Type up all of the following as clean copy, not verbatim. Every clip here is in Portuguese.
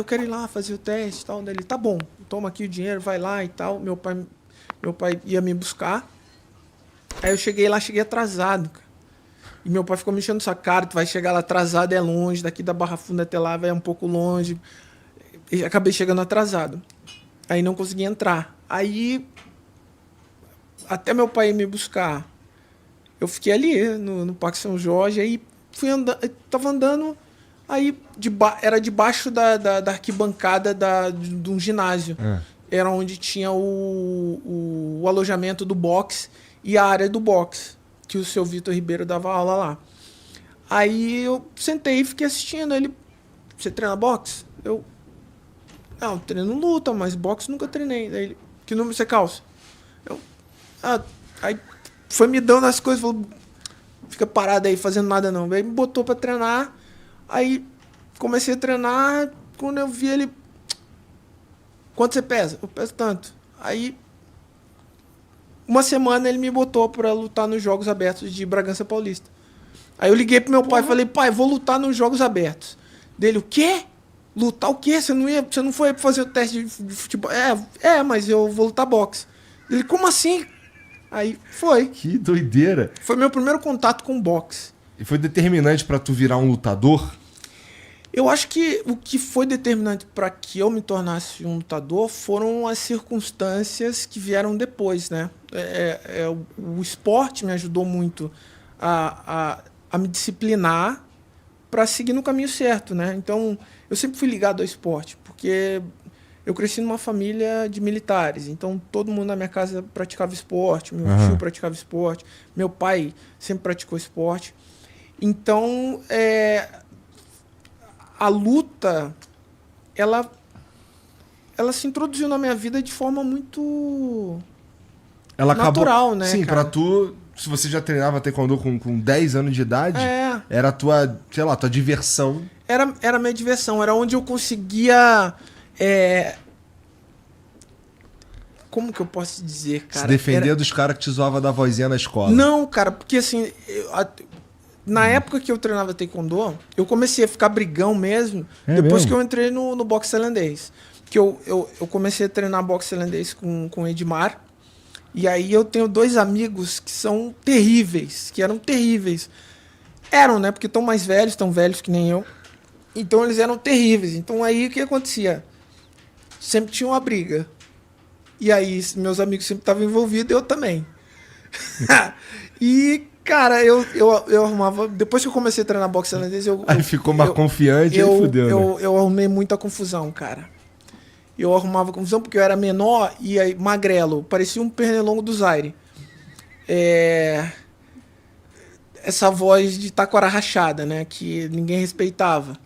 eu quero ir lá fazer o teste e tal. Daí ele, tá bom, toma aqui o dinheiro, vai lá e tal. Meu pai ia me buscar. Aí eu cheguei lá, cheguei atrasado, cara. E meu pai ficou me enchendo essa cara, tu vai chegar lá atrasado, é longe, daqui da Barra Funda até lá vai um pouco longe. E acabei chegando atrasado. Aí não consegui entrar. Aí, até meu pai ir me buscar, eu fiquei ali no Parque São Jorge, aí fui andando, tava andando, aí era debaixo da arquibancada de um ginásio. Era onde tinha o alojamento do boxe e a área do boxe, que o seu Vitor Ribeiro dava aula lá. Aí eu sentei e fiquei assistindo. Ele, você treina boxe? Eu, não, treino luta, mas boxe nunca treinei. Daí ele, que número você calça? Eu, aí foi me dando as coisas, falou, fica parado aí fazendo nada não. Aí me botou pra treinar, aí comecei a treinar, quando eu vi ele, quanto você pesa? Eu peso tanto. Aí, uma semana ele me botou pra lutar nos Jogos Abertos de Bragança Paulista. Aí eu liguei pro meu pai e falei, pai, vou lutar nos Jogos Abertos. Dele, o quê? Lutar o quê? Você não foi fazer o teste de futebol? Mas eu vou lutar boxe. Ele, como assim? Aí foi. Que doideira. Foi meu primeiro contato com boxe. E foi determinante pra tu virar um lutador? Eu acho que o que foi determinante para que eu me tornasse um lutador foram as circunstâncias que vieram depois, né? O esporte me ajudou muito a me disciplinar para seguir no caminho certo, né? Então, eu sempre fui ligado ao esporte, porque eu cresci numa família de militares, então todo mundo na minha casa praticava esporte, meu tio praticava esporte, meu pai sempre praticou esporte. Então, a luta, ela se introduziu na minha vida de forma muito natural, acabou, né? Sim, cara? pra tu, se você já treinava taekwondo com 10 anos de idade, era a tua, sei lá, tua diversão. Era a minha diversão, era onde eu conseguia... como que eu posso dizer, cara? Se defender dos caras que te zoavam da vozinha na escola. Não, cara, porque assim... Na época que eu treinava taekwondo, eu comecei a ficar brigão mesmo, depois que eu entrei no boxe tailandês. Que eu comecei a treinar boxe tailandês com o Edmar, e aí eu tenho 2 amigos que são terríveis, que eram terríveis. Eram, né, porque estão mais velhos, tão velhos que nem eu. Então eles eram terríveis. Então aí o que acontecia? Sempre tinha uma briga. E aí meus amigos sempre estavam envolvidos, eu também. E... cara, eu arrumava... Depois que eu comecei a treinar boxe tailandês, aí ficou mais confiante e fudeu, né? Eu arrumei muita confusão, cara. Eu arrumava confusão porque eu era menor e aí, magrelo. Parecia um pernilongo do Zaire. Essa voz de taquara rachada, né? Que ninguém respeitava.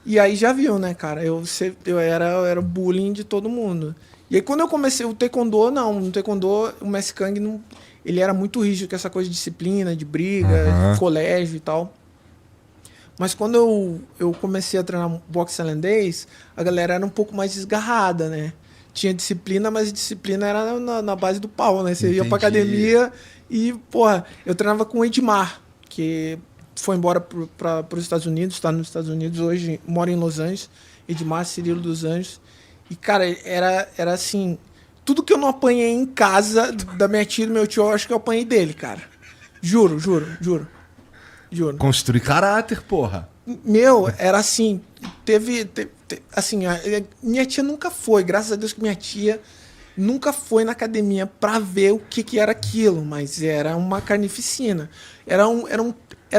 E aí já viu, né, cara? Eu era bullying de todo mundo. E aí quando eu comecei o taekwondo, não. No taekwondo, o Messi Kang não... Ele era muito rígido com essa coisa de disciplina, de briga, de colégio e tal. Mas quando eu comecei a treinar boxe tailandês, a galera era um pouco mais desgarrada, né? Tinha disciplina, mas a disciplina era na base do pau, né? Você ia pra academia e, porra, eu treinava com o Edmar, que foi embora para os Estados Unidos, está nos Estados Unidos hoje, mora em Los Angeles. Edmar Cirilo dos Anjos. E, cara, era assim... Tudo que eu não apanhei em casa da minha tia e do meu tio, eu acho que eu apanhei dele, cara. Juro. Construir caráter, porra. Meu, era assim, assim, minha tia nunca foi, graças a Deus que minha tia nunca foi na academia pra ver o que era aquilo, mas era uma carnificina. Era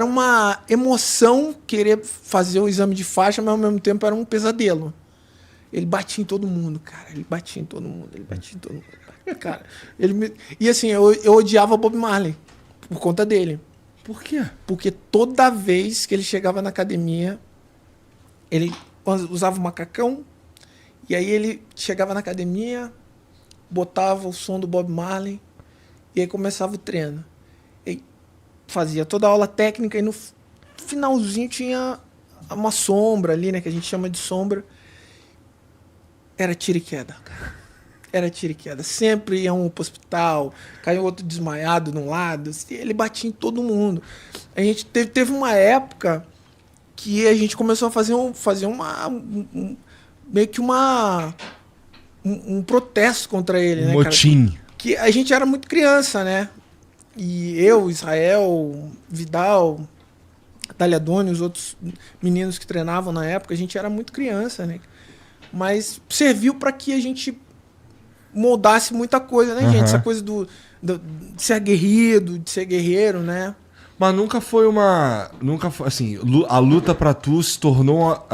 uma emoção querer fazer o exame de faixa, mas ao mesmo tempo era um pesadelo. Ele batia em todo mundo, cara. Cara, e assim, eu odiava Bob Marley por conta dele. Por quê? Porque toda vez que ele chegava na academia, ele usava o macacão, e aí ele chegava na academia, botava o som do Bob Marley, e aí começava o treino. E fazia toda a aula técnica, e no finalzinho tinha uma sombra ali, né, que a gente chama de sombra. Era tiro e queda, cara. Era tiro e queda. Sempre ia um pro hospital, caiu outro desmaiado de um lado. Ele batia em todo mundo. A gente teve uma época que a gente começou a fazer meio que um protesto contra ele, né, motim. Cara? Que a gente era muito criança, né? E eu, Israel, Vidal, Daliadone, os outros meninos que treinavam na época, a gente era muito criança, né? Mas serviu para que a gente moldasse muita coisa, né, gente? Essa coisa de ser aguerrido, de ser guerreiro, né? Mas nunca foi assim, a luta pra tu se tornou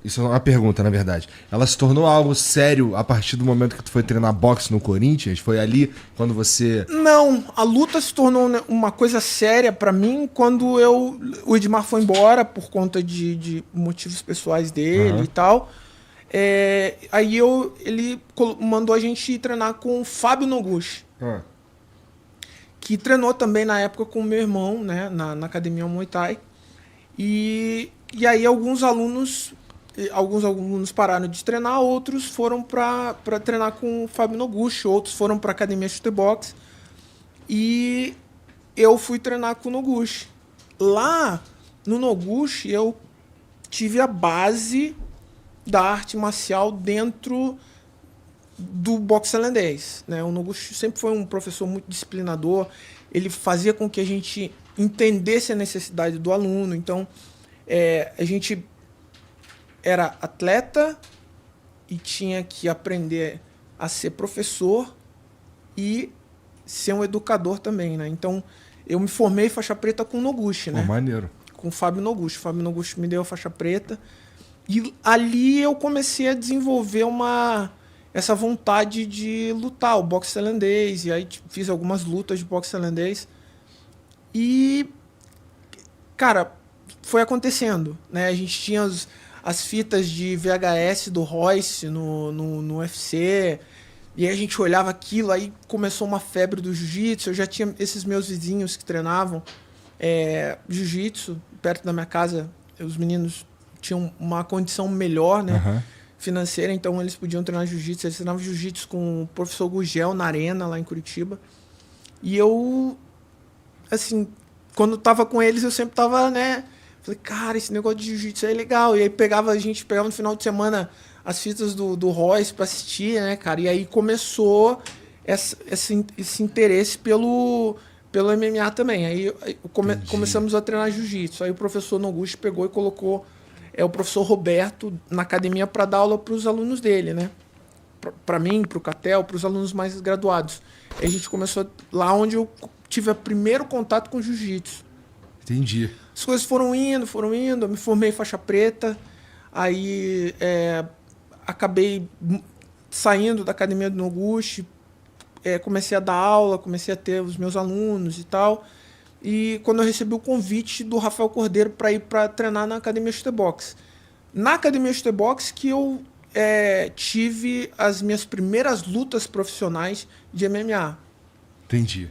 isso é uma pergunta, na verdade. Ela se tornou algo sério a partir do momento que tu foi treinar boxe no Corinthians? Foi ali quando você... Não, a luta se tornou uma coisa séria pra mim quando o Edmar foi embora por conta de motivos pessoais dele e tal. Aí ele mandou a gente ir treinar com o Fábio Noguchi. Que treinou também na época com o meu irmão, né, na academia Muay Thai. E aí alguns alunos pararam de treinar, outros foram para treinar com o Fábio Noguchi, outros foram para a academia Chute Boxe. E eu fui treinar com o Noguchi. Lá no Noguchi eu tive a base da arte marcial dentro do boxe tailandês, né? O Noguchi sempre foi um professor muito disciplinador, ele fazia com que a gente entendesse a necessidade do aluno, então a gente era atleta e tinha que aprender a ser professor e ser um educador também, né? Então eu me formei faixa preta com o Noguchi, né? Maneiro. Com o Fábio Noguchi. O Fábio Noguchi me deu a faixa preta e ali eu comecei a desenvolver essa vontade de lutar, o boxe tailandês, e aí fiz algumas lutas de boxe tailandês. E, cara, foi acontecendo, né? A gente tinha as fitas de VHS do Royce no UFC, e aí a gente olhava aquilo, aí começou uma febre do jiu-jitsu. Eu já tinha esses meus vizinhos que treinavam jiu-jitsu perto da minha casa. Os meninos tinham uma condição melhor, né? Financeira, então eles podiam treinar jiu-jitsu. Eles treinavam jiu-jitsu com o professor Gugel na Arena, lá em Curitiba. E eu, assim, quando tava com eles, eu sempre tava, né? Falei, cara, esse negócio de jiu-jitsu é legal. E aí a gente pegava no final de semana as fitas do Royce pra assistir, né, cara? E aí começou esse interesse pelo MMA também. Aí começamos a treinar jiu-jitsu. Aí o professor Noguchi pegou e colocou o professor Roberto na academia para dar aula para os alunos dele, né? Para mim, para o Catel, para os alunos mais graduados. Aí a gente começou lá onde eu tive o primeiro contato com jiu-jitsu. Entendi. As coisas foram indo, eu me formei faixa preta, aí acabei saindo da academia do Noguchi, comecei a dar aula, comecei a ter os meus alunos e tal. E quando eu recebi o convite do Rafael Cordeiro para ir para treinar na Academia Chute Boxe. Na Academia Chute Boxe que eu tive as minhas primeiras lutas profissionais de MMA. Entendi.